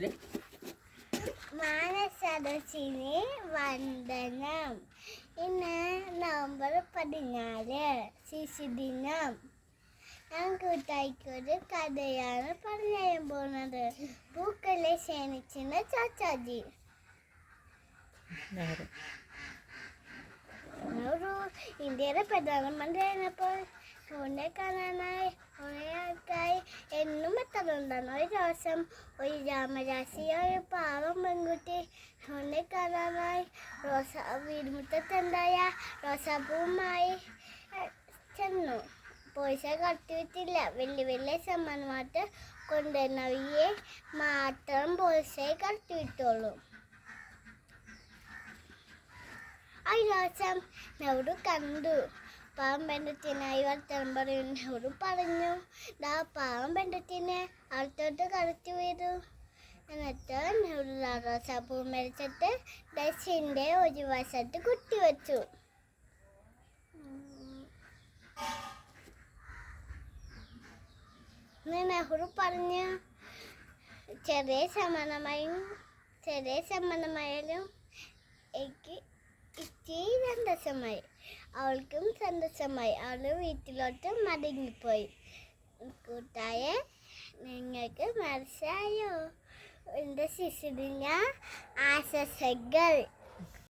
ചൊല്ല്. മാനസദസ്സിന് വന്ദനം. ഇന്ന് നവംബർ 14 ശിശുദിനം. ഞാൻ കൂട്ടായിക്കൊരു കഥയാണ് പറയാൻ പോകുന്നത്. പൂക്കളെ ക്ഷണിച്ചിരുന്ന ചാച്ചാജി. ഒരു ഇന്ത്യയുടെ പ്രധാനമന്ത്രിയായിരുന്നപ്പോൾ ഫോണിനെ കാണാനായി കുറേ ആൾക്കായി എന്നും എത്താറുണ്ടായിരുന്നു. ഒരു ദിവസം ഒരു രാമരാശിയ ഒരു പാവം പെൺകുട്ടി ഫോണിനെ കാണാനായി വീടുമുറ്റത്തുണ്ടായ റോസാപ്പൂവുമായി ചെന്നു. പൈസ കടത്തിവിട്ടില്ല. വലിയ വലിയ സമ്മാനമായിട്ട് കൊണ്ടുവന്നവയെ മാത്രം പൈസയെ കടത്തിവിട്ടുള്ളൂ. ആ ദിവസം നെഹ്റു കണ്ടു. പാവം പെൺകുട്ടിനായി വർത്തമാനം പറയും. നെഹ്റു പറഞ്ഞു, ദാ പാവം പെൺകുട്ടിനെ അടുത്തോട്ട് കടത്തി വീതു. എന്നിട്ട് നെഹ്റു റോസാപ്പൂ മരിച്ചിട്ട് ഡസ്സിൻ്റെ ഒരു വശത്ത് കുത്തിവെച്ചു. നെഹ്റു പറഞ്ഞു, ചെറിയ സമ്മാനമായാലും എനിക്ക് ഇച്ചിരി സന്തോഷമായി. അവൾക്കും സന്തോഷമായി. അവൾ വീട്ടിലോട്ട് മടങ്ങിപ്പോയി. കൂട്ടായെ, നിങ്ങൾക്ക് മനസ്സിലായോ? എൻ്റെ ശിശുദിന ആശംസകൾ.